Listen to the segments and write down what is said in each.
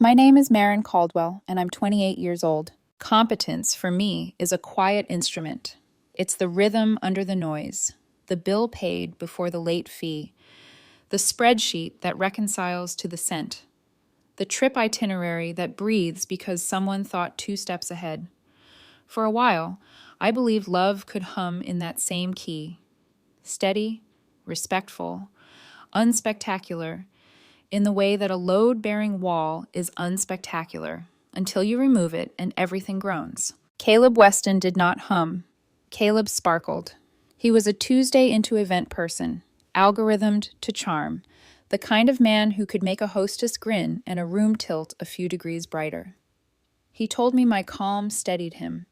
My name is Maren Caldwell, and I'm 28 years old. Competence, for me, is a quiet instrument. It's the rhythm under the noise, the bill paid before the late fee, the spreadsheet that reconciles to the cent, the trip itinerary that breathes because someone thought 2 steps ahead. For a while, I believed love could hum in that same key, steady, respectful, unspectacular, in the way that a load-bearing wall is unspectacular until you remove it and everything groans. Caleb Weston did not hum. Caleb sparkled. He was a Tuesday into event person, algorithmed to charm, the kind of man who could make a hostess grin and a room tilt a few degrees brighter. He told me my calm steadied him.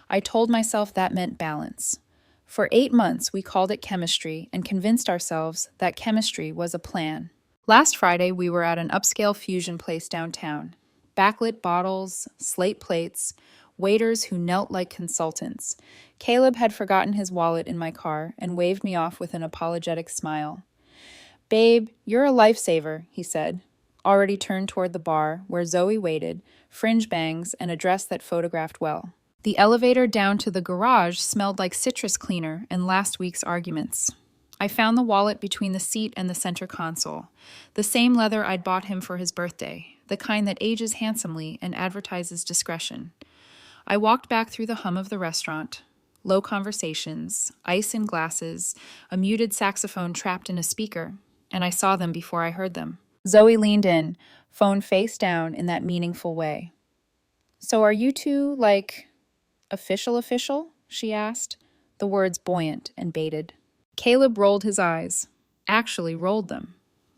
I told myself that meant balance. For 8 months, we called it chemistry and convinced ourselves that chemistry was a plan. Last Friday, we were at an upscale fusion place downtown. Backlit bottles, slate plates, waiters who knelt like consultants. Caleb had forgotten his wallet in my car and waved me off with an apologetic smile. "Babe, you're a lifesaver," he said, already turned toward the bar where Zoe waited, fringe bangs and a dress that photographed well. The elevator down to the garage smelled like citrus cleaner and last week's arguments. I found the wallet between the seat and the center console, the same leather I'd bought him for his birthday, the kind that ages handsomely and advertises discretion. I walked back through the hum of the restaurant. Low conversations, ice in glasses, a muted saxophone trapped in a speaker, and I saw them before I heard them. Zoe leaned in, phone face down in that meaningful way. "So are you two, official?" she asked, the words buoyant and baited. Caleb rolled his eyes, actually rolled them.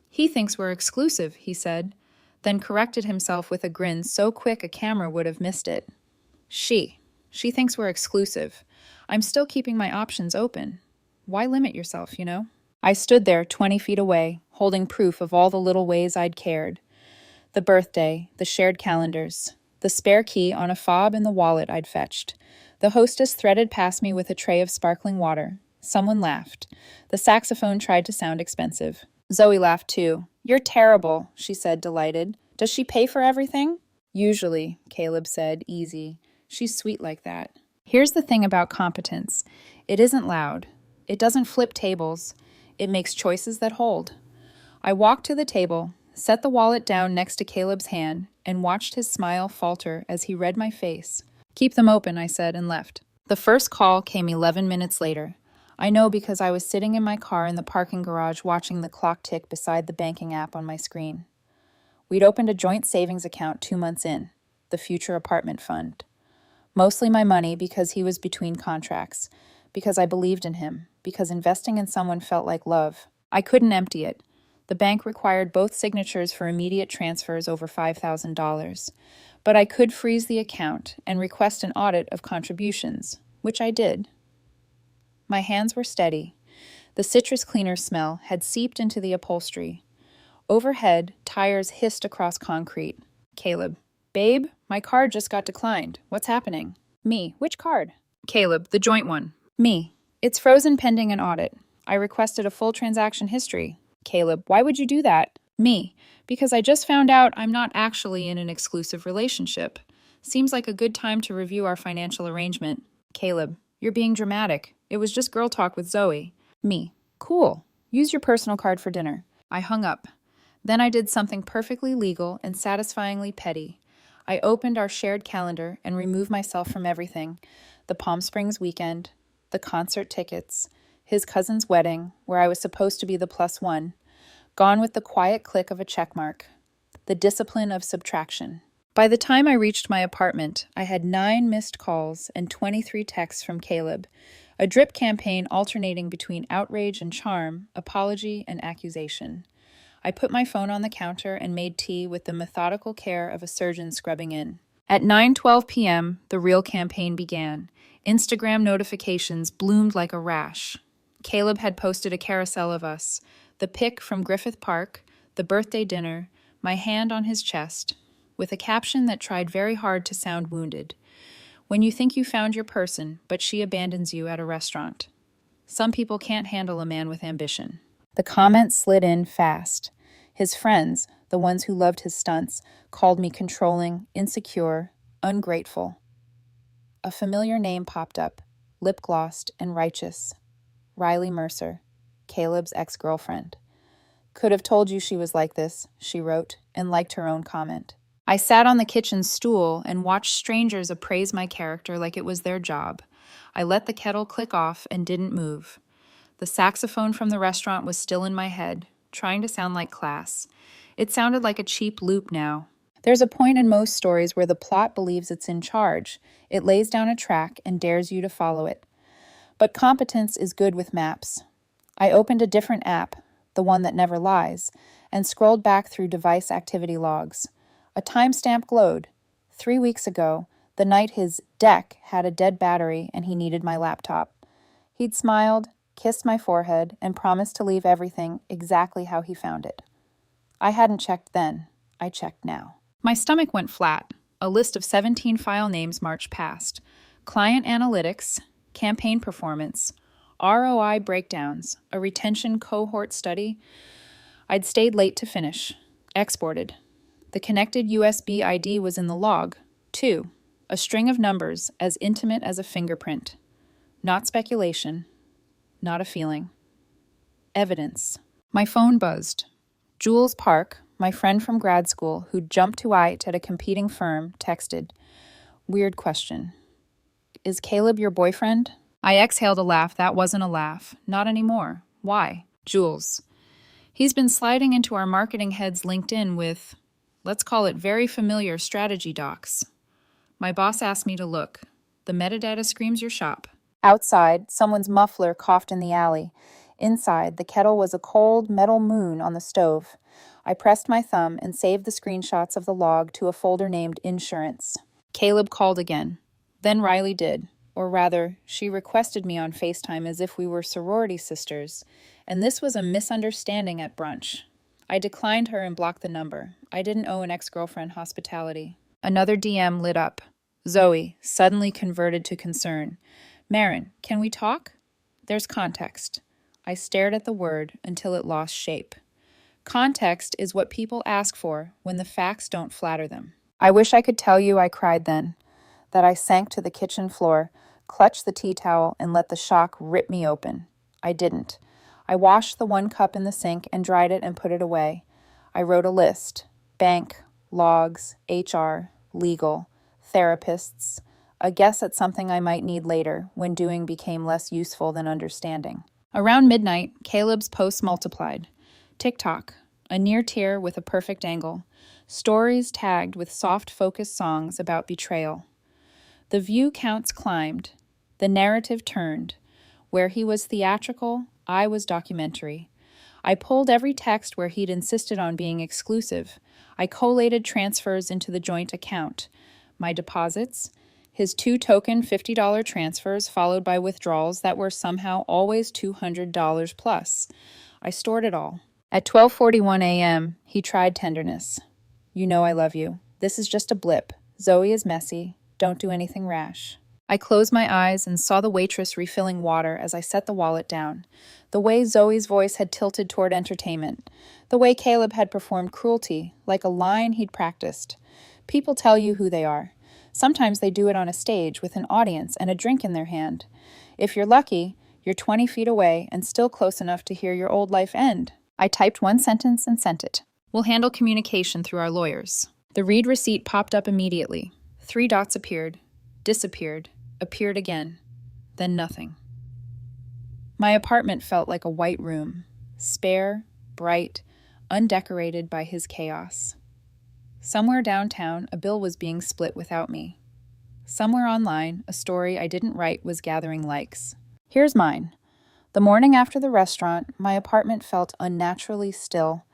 "He thinks we're exclusive," he said, then corrected himself with a grin so quick a camera would have missed it. She thinks we're exclusive. I'm still keeping my options open. Why limit yourself, you know? I stood there 20 feet away, holding proof of all the little ways I'd cared. The birthday, the shared calendars, the spare key on a fob in the wallet I'd fetched. The hostess threaded past me with a tray of sparkling water. Someone laughed. The saxophone tried to sound expensive. Zoe laughed too. "You're terrible," she said, delighted. "Does she pay for everything?" "Usually," Caleb said, easy. "She's sweet like that." Here's the thing about competence. It isn't loud. It doesn't flip tables. It makes choices that hold. I walked to the table, set the wallet down next to Caleb's hand, and watched his smile falter as he read my face. "Keep them open," I said, and left. The first call came 11 minutes later. I know because I was sitting in my car in the parking garage watching the clock tick beside the banking app on my screen. We'd opened a joint savings account 2 months in, the future apartment fund. Mostly my money because he was between contracts, because I believed in him, because investing in someone felt like love. I couldn't empty it. The bank required both signatures for immediate transfers over $5,000. But I could freeze the account and request an audit of contributions, which I did. My hands were steady. The citrus cleaner smell had seeped into the upholstery. Overhead, tires hissed across concrete. Caleb: "Babe, my card just got declined. What's happening?" Me: "Which card?" Caleb: "The joint one." Me: "It's frozen pending an audit. I requested a full transaction history." Caleb: "Why would you do that?" Me: "Because I just found out I'm not actually in an exclusive relationship. Seems like a good time to review our financial arrangement." Caleb: "You're being dramatic. It was just girl talk with Zoe." Me: "Cool. Use your personal card for dinner." I hung up. Then I did something perfectly legal and satisfyingly petty. I opened our shared calendar and removed myself from everything. The Palm Springs weekend, the concert tickets, his cousin's wedding, where I was supposed to be the +1, gone with the quiet click of a checkmark, the discipline of subtraction. By the time I reached my apartment, I had 9 missed calls and 23 texts from Caleb, a drip campaign alternating between outrage and charm, apology and accusation. I put my phone on the counter and made tea with the methodical care of a surgeon scrubbing in. At 9:12 p.m., the real campaign began. Instagram notifications bloomed like a rash. Caleb had posted a carousel of us, the pic from Griffith Park, the birthday dinner, my hand on his chest, with a caption that tried very hard to sound wounded. "When you think you found your person, but she abandons you at a restaurant." Some people can't handle a man with ambition. The comments slid in fast. His friends, the ones who loved his stunts, called me controlling, insecure, ungrateful. A familiar name popped up, lip-glossed and righteous. Riley Mercer, Caleb's ex-girlfriend. Could have told you she was like this, she wrote, and liked her own comment. I sat on the kitchen stool and watched strangers appraise my character like it was their job. I let the kettle click off and didn't move. The saxophone from the restaurant was still in my head, trying to sound like class. It sounded like a cheap loop now. There's a point in most stories where the plot believes it's in charge. It lays down a track and dares you to follow it. But competence is good with maps. I opened a different app, the one that never lies, and scrolled back through device activity logs. A timestamp glowed. 3 weeks ago, the night his deck had a dead battery and he needed my laptop. He'd smiled, kissed my forehead, and promised to leave everything exactly how he found it. I hadn't checked then. I checked now. My stomach went flat. A list of 17 file names marched past. Client analytics, campaign performance, ROI breakdowns, a retention cohort study. I'd stayed late to finish. Exported. The connected USB ID was in the log, too. A string of numbers as intimate as a fingerprint. Not speculation. Not a feeling. Evidence. My phone buzzed. Jules Park, my friend from grad school who'd jumped to IT at a competing firm, texted, "Weird question. Is Caleb your boyfriend?" I exhaled a laugh that wasn't a laugh. Not anymore. Why? Jules. He's been sliding into our marketing head's LinkedIn with, let's call it very familiar strategy docs. My boss asked me to look. The metadata screams your shop. Outside, someone's muffler coughed in the alley. Inside, the kettle was a cold metal moon on the stove. I pressed my thumb and saved the screenshots of the log to a folder named Insurance. Caleb called again. Then Riley did. Or rather, she requested me on FaceTime as if we were sorority sisters, and this was a misunderstanding at brunch. I declined her and blocked the number. I didn't owe an ex-girlfriend hospitality. Another DM lit up. Zoe, suddenly converted to concern. Marin, can we talk? There's context. I stared at the word until it lost shape. Context is what people ask for when the facts don't flatter them. I wish I could tell you I cried then, that I sank to the kitchen floor, clutched the tea towel, and let the shock rip me open. I didn't. I washed the 1 cup in the sink and dried it and put it away. I wrote a list. Bank, logs, HR, legal, therapists, a guess at something I might need later when doing became less useful than understanding. Around midnight, Caleb's posts multiplied. TikTok, a near tear with a perfect angle. Stories tagged with soft focus songs about betrayal. The view counts climbed. The narrative turned. Where he was theatrical, I was documentary. I pulled every text where he'd insisted on being exclusive. I collated transfers into the joint account. My deposits, his 2 token $50 transfers followed by withdrawals that were somehow always $200 plus. I stored it all. At 12:41 a.m., he tried tenderness. You know I love you. This is just a blip. Zoe is messy. Don't do anything rash. I closed my eyes and saw the waitress refilling water as I set the wallet down. The way Zoe's voice had tilted toward entertainment. The way Caleb had performed cruelty, like a line he'd practiced. People tell you who they are. Sometimes they do it on a stage with an audience and a drink in their hand. If you're lucky, you're 20 feet away and still close enough to hear your old life end. I typed 1 sentence and sent it. We'll handle communication through our lawyers. The read receipt popped up immediately. 3 dots appeared, disappeared, appeared again, then nothing. My apartment felt like a white room, spare, bright, undecorated by his chaos. Somewhere downtown, a bill was being split without me. Somewhere online, a story I didn't write was gathering likes. Here's mine. The morning after the restaurant, my apartment felt unnaturally still.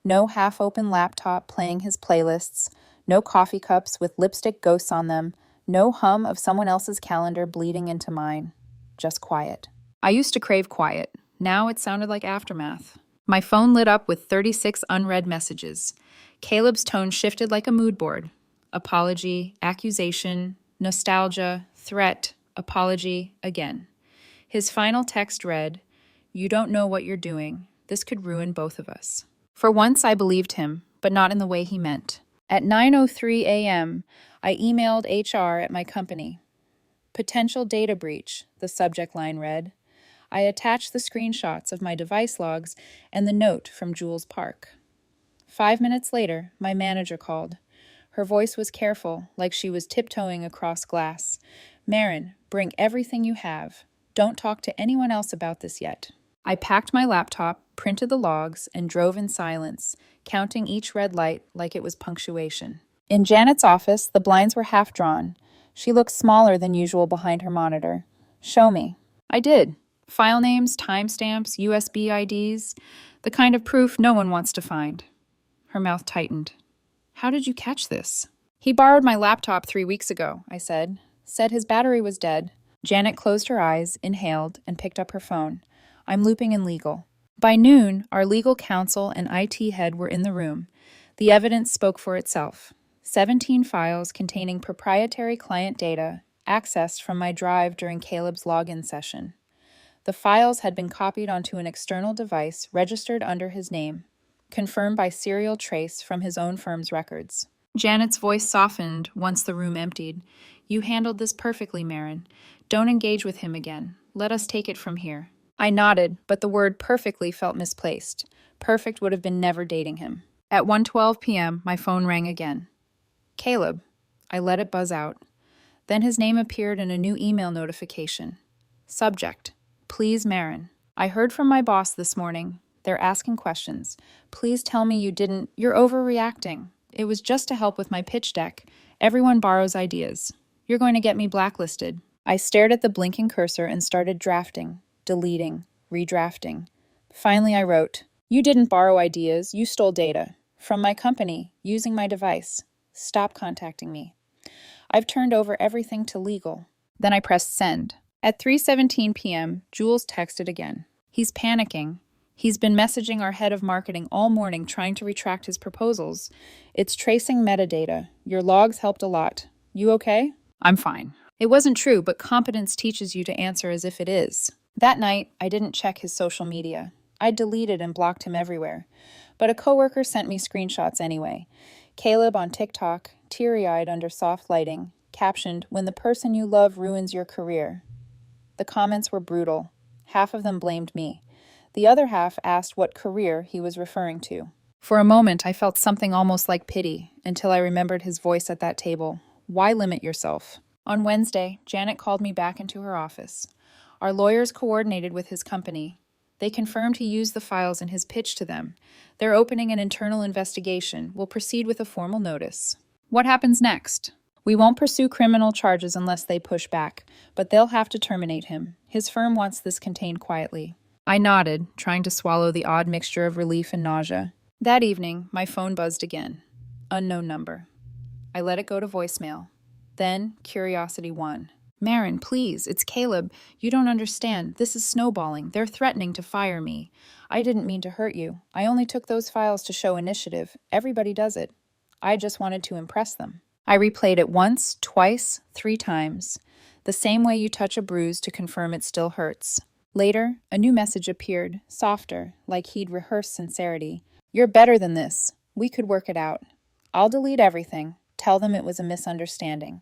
No half-open laptop playing his playlists, no coffee cups with lipstick ghosts on them, no hum of someone else's calendar bleeding into mine. Just quiet. I used to crave quiet. Now it sounded like aftermath. My phone lit up with 36 unread messages. Caleb's tone shifted like a mood board. Apology, accusation, nostalgia, threat, apology, again. His final text read, "You don't know what you're doing. This could ruin both of us." For once I believed him, but not in the way he meant. At 9:03 a.m., I emailed HR at my company. Potential data breach, the subject line read. I attached the screenshots of my device logs and the note from Jules Park. 5 minutes later, my manager called. Her voice was careful, like she was tiptoeing across glass. Marin, bring everything you have. Don't talk to anyone else about this yet. I packed my laptop, printed the logs, and drove in silence, counting each red light like it was punctuation. In Janet's office, the blinds were half drawn. She looked smaller than usual behind her monitor. Show me. I did. File names, timestamps, USB IDs, the kind of proof no one wants to find. Her mouth tightened. How did you catch this? He borrowed my laptop 3 weeks ago, I said. Said his battery was dead. Janet closed her eyes, inhaled, and picked up her phone. I'm looping in legal. By noon, our legal counsel and IT head were in the room. The evidence spoke for itself. 17 files containing proprietary client data accessed from my drive during Caleb's login session. The files had been copied onto an external device registered under his name, confirmed by serial trace from his own firm's records. Janet's voice softened once the room emptied. You handled this perfectly, Marin. Don't engage with him again. Let us take it from here. I nodded, but the word perfectly felt misplaced. Perfect would have been never dating him. At 1:12 p.m., my phone rang again. Caleb. I let it buzz out. Then his name appeared in a new email notification. Subject. Please, Marin. I heard from my boss this morning. They're asking questions. Please tell me you didn't. You're overreacting. It was just to help with my pitch deck. Everyone borrows ideas. You're going to get me blacklisted. I stared at the blinking cursor and started drafting, deleting, redrafting. Finally, I wrote, You didn't borrow ideas. You stole data. From my company, using my device. Stop contacting me. I've turned over everything to legal. Then I pressed send. At 3:17 p.m., Jules texted again. He's panicking. He's been messaging our head of marketing all morning trying to retract his proposals. It's tracing metadata. Your logs helped a lot. You okay? I'm fine. It wasn't true, but competence teaches you to answer as if it is. That night, I didn't check his social media. I deleted and blocked him everywhere. But a coworker sent me screenshots anyway. Caleb on TikTok, teary-eyed under soft lighting, captioned, When the person you love ruins your career. The comments were brutal. Half of them blamed me. The other half asked what career he was referring to. For a moment, I felt something almost like pity, until I remembered his voice at that table. Why limit yourself? On Wednesday, Janet called me back into her office. Our lawyers coordinated with his company. They confirmed he used the files in his pitch to them. They're opening an internal investigation. We'll proceed with a formal notice. What happens next? We won't pursue criminal charges unless they push back, but they'll have to terminate him. His firm wants this contained quietly. I nodded, trying to swallow the odd mixture of relief and nausea. That evening, my phone buzzed again. Unknown number. I let it go to voicemail. Then, curiosity won. Marin, please, it's Caleb. You don't understand. This is snowballing. They're threatening to fire me. I didn't mean to hurt you. I only took those files to show initiative. Everybody does it. I just wanted to impress them. I replayed it once, twice, 3 times. The same way you touch a bruise to confirm it still hurts. Later, a new message appeared, softer, like he'd rehearsed sincerity. You're better than this. We could work it out. I'll delete everything. Tell them it was a misunderstanding.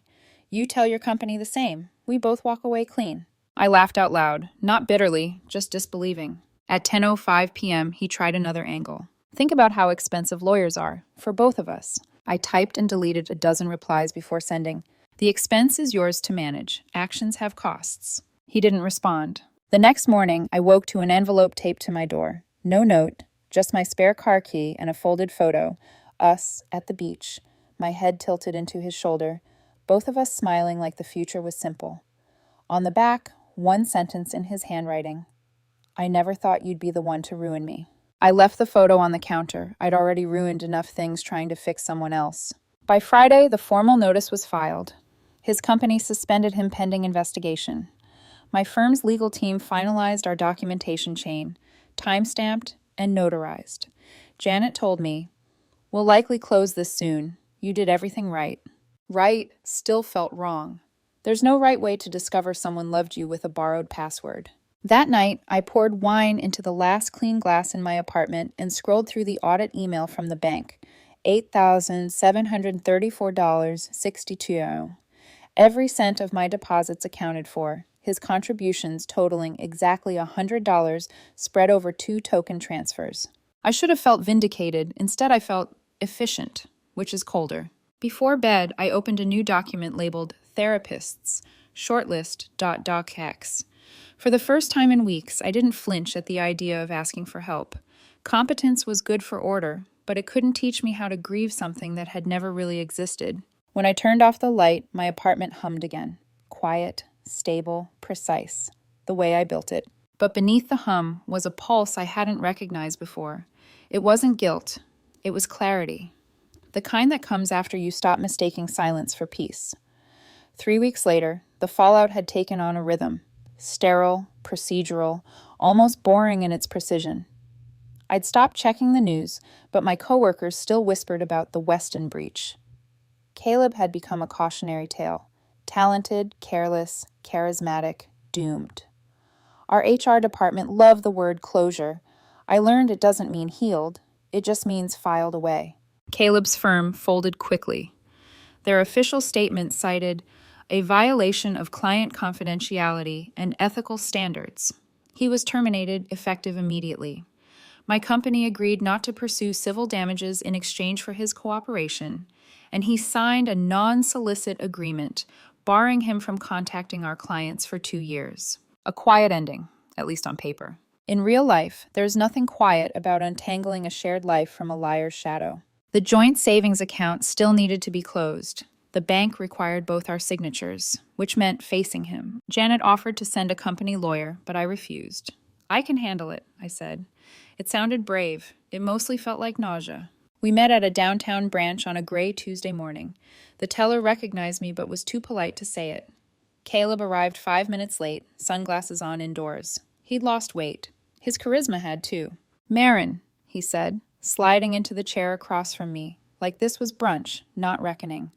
You tell your company the same. We both walk away clean. I laughed out loud, not bitterly, just disbelieving. At 10:05 p.m., he tried another angle. Think about how expensive lawyers are, for both of us. I typed and deleted a dozen replies before sending. The expense is yours to manage. Actions have costs. He didn't respond. The next morning, I woke to an envelope taped to my door. No note, just my spare car key and a folded photo. Us at the beach, my head tilted into his shoulder, both of us smiling like the future was simple. On the back, one sentence in his handwriting. I never thought you'd be the one to ruin me. I left the photo on the counter. I'd already ruined enough things trying to fix someone else. By Friday, the formal notice was filed. His company suspended him pending investigation. My firm's legal team finalized our documentation chain, time-stamped and notarized. Janet told me, We'll likely close this soon. You did everything right. Right still felt wrong. There's no right way to discover someone loved you with a borrowed password. That night, I poured wine into the last clean glass in my apartment and scrolled through the audit email from the bank. $8,734.62. Every cent of my deposits accounted for, his contributions totaling exactly $100 spread over 2 token transfers. I should have felt vindicated. Instead, I felt efficient, which is colder. Before bed, I opened a new document labeled Therapists, shortlist.docx. For the first time in weeks, I didn't flinch at the idea of asking for help. Competence was good for order, but it couldn't teach me how to grieve something that had never really existed. When I turned off the light, my apartment hummed again. Quiet, stable, precise, the way I built it. But beneath the hum was a pulse I hadn't recognized before. It wasn't guilt. It was clarity. The kind that comes after you stop mistaking silence for peace. 3 weeks later, the fallout had taken on a rhythm. Sterile, procedural, almost boring in its precision. I'd stopped checking the news, but my coworkers still whispered about the Weston breach. Caleb had become a cautionary tale. Talented, careless, charismatic, doomed. Our HR department loved the word closure. I learned it doesn't mean healed. It just means filed away. Caleb's firm folded quickly. Their official statement cited a violation of client confidentiality and ethical standards. He was terminated effective immediately. My company agreed not to pursue civil damages in exchange for his cooperation, and he signed a non-solicit agreement barring him from contacting our clients for 2 years. A quiet ending, at least on paper. In real life, there's nothing quiet about untangling a shared life from a liar's shadow. The joint savings account still needed to be closed. The bank required both our signatures, which meant facing him. Janet offered to send a company lawyer, but I refused. I can handle it, I said. It sounded brave. It mostly felt like nausea. We met at a downtown branch on a gray Tuesday morning. The teller recognized me but was too polite to say it. Caleb arrived 5 minutes late, sunglasses on indoors. He'd lost weight. His charisma had too. "Marin," he said, sliding into the chair across from me, like this was brunch, not reckoning.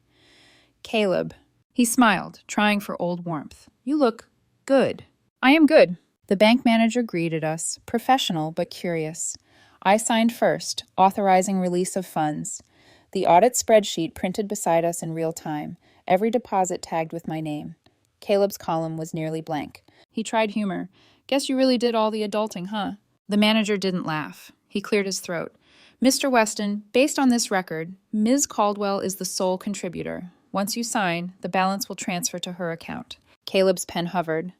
"Caleb." He smiled, trying for old warmth. "You look good." "I am good." The bank manager greeted us, professional but curious. I signed first, authorizing release of funds. The audit spreadsheet printed beside us in real time, every deposit tagged with my name. Caleb's column was nearly blank. He tried humor. "Guess you really did all the adulting, huh?" The manager didn't laugh. He cleared his throat. "Mr. Weston, based on this record, Ms. Caldwell is the sole contributor. Once you sign, the balance will transfer to her account." Caleb's pen hovered.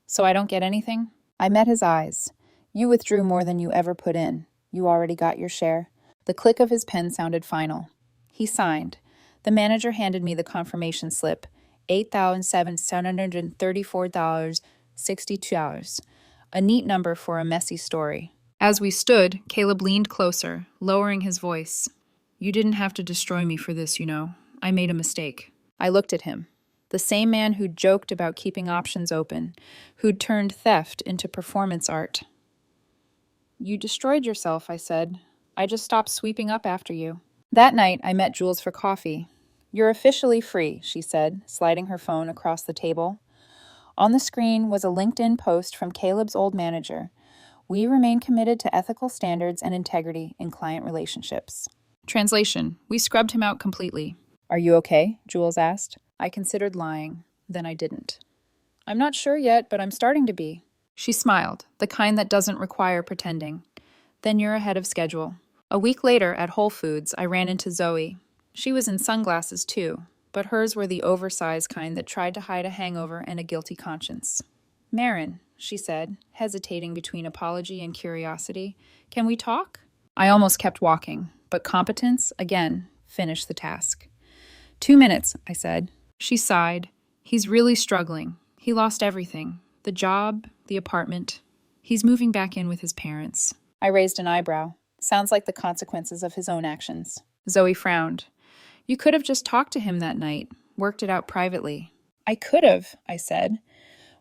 "So I don't get anything?" I met his eyes. "You withdrew more than you ever put in. You already got your share." The click of his pen sounded final. He signed. The manager handed me the confirmation slip, $8,734.62, a neat number for a messy story. As we stood, Caleb leaned closer, lowering his voice. "You didn't have to destroy me for this, you know. I made a mistake." I looked at him. The same man who'd joked about keeping options open, who'd turned theft into performance art. "You destroyed yourself," I said. "I just stopped sweeping up after you." That night, I met Jules for coffee. "You're officially free," she said, sliding her phone across the table. On the screen was a LinkedIn post from Caleb's old manager. "We remain committed to ethical standards and integrity in client relationships." Translation: we scrubbed him out completely. "Are you okay?" Jules asked. I considered lying. Then I didn't. "I'm not sure yet, but I'm starting to be." She smiled, the kind that doesn't require pretending. "Then you're ahead of schedule." A week later, at Whole Foods, I ran into Zoe. She was in sunglasses, too, but hers were the oversized kind that tried to hide a hangover and a guilty conscience. "Marin," she said, hesitating between apology and curiosity, "can we talk?" I almost kept walking, but competence, again, finished the task. 2 minutes, I said. She sighed. "He's really struggling. He lost everything. The job, the apartment. He's moving back in with his parents." I raised an eyebrow. Sounds like the consequences of his own actions. Zoe frowned. "You could have just talked to him that night, worked it out privately." "I could have," I said.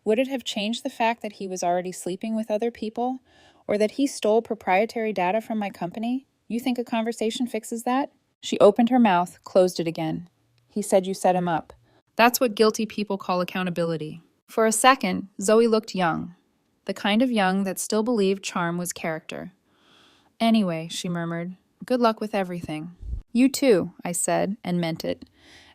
Would it have changed the fact that he was already sleeping with other people, or that he stole proprietary data from my company? You think a conversation fixes that? She opened her mouth, closed it again. "He said you set him up." That's what guilty people call accountability. For a second, Zoe looked young, the kind of young that still believed charm was character. "Anyway," she murmured, "good luck with everything." You too, I said, and meant it.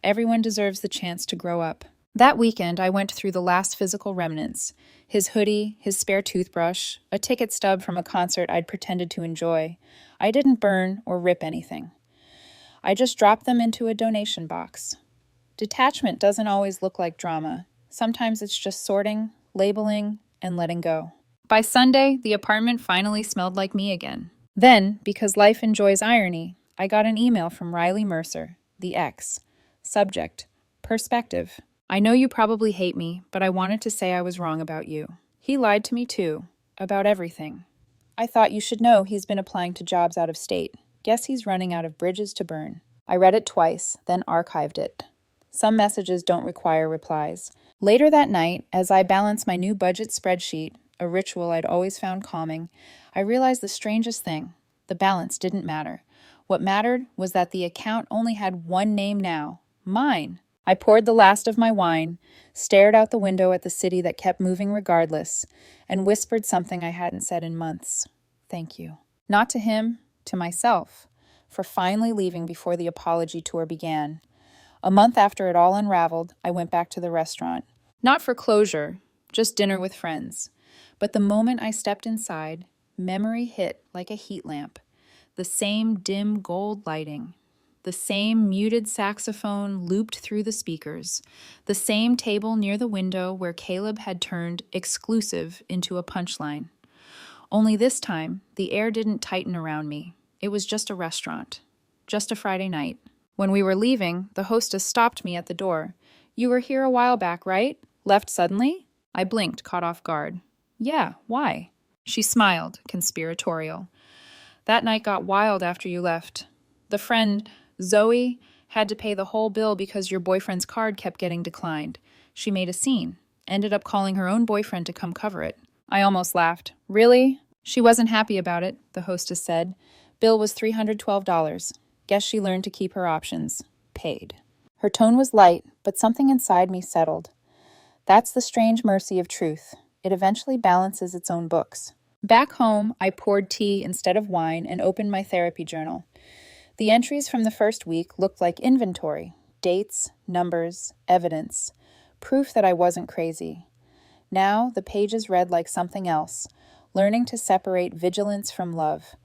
Everyone deserves the chance to grow up. That weekend, I went through the last physical remnants: his hoodie, his spare toothbrush, a ticket stub from a concert I'd pretended to enjoy. I didn't burn or rip anything. I just dropped them into a donation box. Detachment doesn't always look like drama. Sometimes it's just sorting, labeling, and letting go. By Sunday, the apartment finally smelled like me again. Then, because life enjoys irony, I got an email from Riley Mercer, the ex. Subject: Perspective. I know you probably hate me, but I wanted to say I was wrong about you. He lied to me too, about everything. I thought you should know he's been applying to jobs out of state. Guess he's running out of bridges to burn. I read it twice, then archived it. Some messages don't require replies. Later that night, as I balanced my new budget spreadsheet, a ritual I'd always found calming, I realized the strangest thing. The balance didn't matter. What mattered was that the account only had one name now: mine. I poured the last of my wine, stared out the window at the city that kept moving regardless, and whispered something I hadn't said in months. Thank you. Not to him, to myself, for finally leaving before the apology tour began. A month after it all unraveled, I went back to the restaurant. Not for closure, just dinner with friends. But the moment I stepped inside, memory hit like a heat lamp. The same dim gold lighting, the same muted saxophone looped through the speakers, the same table near the window where Caleb had turned exclusive into a punchline. Only this time, the air didn't tighten around me. It was just a restaurant, just a Friday night. When we were leaving, the hostess stopped me at the door. "You were here a while back, right? Left suddenly?" I blinked, caught off guard. "Yeah, why?" She smiled, conspiratorial. "That night got wild after you left. The friend, Zoe, had to pay the whole bill because your boyfriend's card kept getting declined. She made a scene, ended up calling her own boyfriend to come cover it." I almost laughed. "Really?" "She wasn't happy about it," the hostess said. "Bill was $312. Guess she learned to keep her options. Paid." Her tone was light, but something inside me settled. That's the strange mercy of truth. It eventually balances its own books. Back home, I poured tea instead of wine and opened my therapy journal. The entries from the first week looked like inventory: dates, numbers, evidence, proof that I wasn't crazy. Now, the pages read like something else: learning to separate vigilance from love,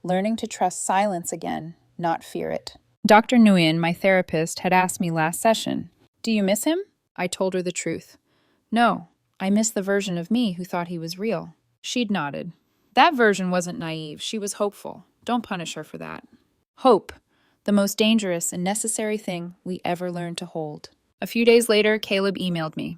learning to trust silence again, not fear it. Dr. Nguyen, my therapist, had asked me last session, "Do you miss him?" I told her the truth. "No, I miss the version of me who thought he was real." She'd nodded. "That version wasn't naive. She was hopeful. Don't punish her for that." Hope, the most dangerous and necessary thing we ever learn to hold. A few days later, Caleb emailed me.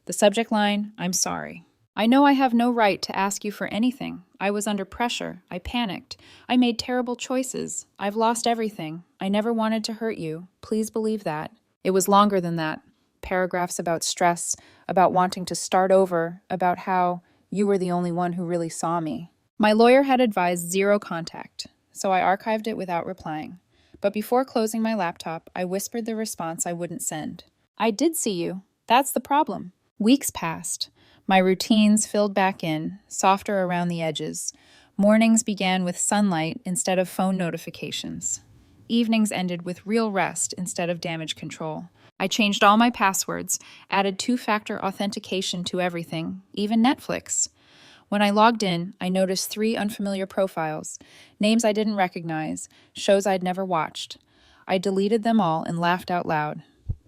The subject line: "I'm sorry. I know I have no right to ask you for anything. I was under pressure. I panicked. I made terrible choices. I've lost everything. I never wanted to hurt you. Please believe that." It was longer than that. Paragraphs about stress, about wanting to start over, about how you were the only one who really saw me. My lawyer had advised zero contact, so I archived it without replying. But before closing my laptop, I whispered the response I wouldn't send. "I did see you. That's the problem." Weeks passed. My routines filled back in, softer around the edges. Mornings began with sunlight instead of phone notifications. Evenings ended with real rest instead of damage control. I changed all my passwords, added two-factor authentication to everything, even Netflix. When I logged in, I noticed 3 unfamiliar profiles, names I didn't recognize, shows I'd never watched. I deleted them all and laughed out loud.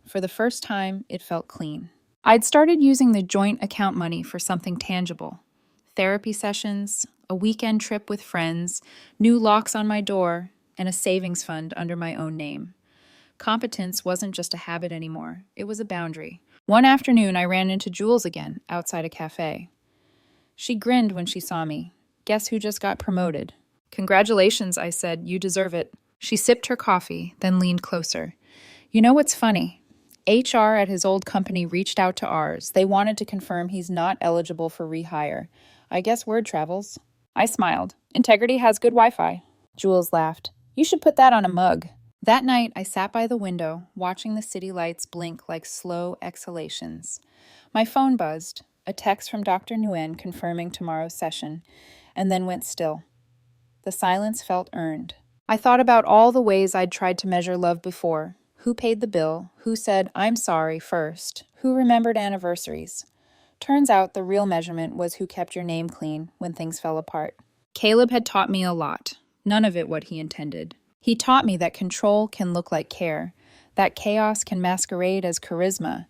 For the first time, it felt clean. I'd started using the joint account money for something tangible. Therapy sessions, a weekend trip with friends, new locks on my door, and a savings fund under my own name. Competence wasn't just a habit anymore. It was a boundary. One afternoon, I ran into Jules again, outside a cafe. She grinned when she saw me. "Guess who just got promoted?" "Congratulations," I said. "You deserve it." She sipped her coffee, then leaned closer. "You know what's funny? HR at his old company reached out to ours. They wanted to confirm he's not eligible for rehire. I guess word travels." I smiled. "Integrity has good Wi-Fi." Jules laughed. "You should put that on a mug." That night, I sat by the window, watching the city lights blink like slow exhalations. My phone buzzed, a text from Dr. Nguyen confirming tomorrow's session, and then went still. The silence felt earned. I thought about all the ways I'd tried to measure love before. Who paid the bill? Who said, "I'm sorry," first? Who remembered anniversaries? Turns out the real measurement was who kept your name clean when things fell apart. Caleb had taught me a lot, none of it what he intended. He taught me that control can look like care, that chaos can masquerade as charisma,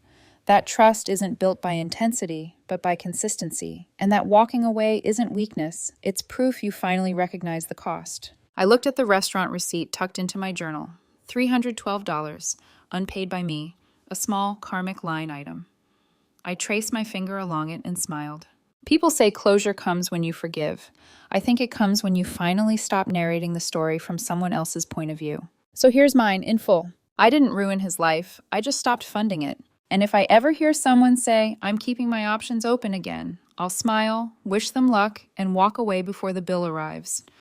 that trust isn't built by intensity, but by consistency, and that walking away isn't weakness, it's proof you finally recognize the cost. I looked at the restaurant receipt tucked into my journal. $312, unpaid by me, a small karmic line item. I traced my finger along it and smiled. People say closure comes when you forgive. I think it comes when you finally stop narrating the story from someone else's point of view. So here's mine in full. I didn't ruin his life, I just stopped funding it. And if I ever hear someone say, "I'm keeping my options open again," I'll smile, wish them luck, and walk away before the bill arrives.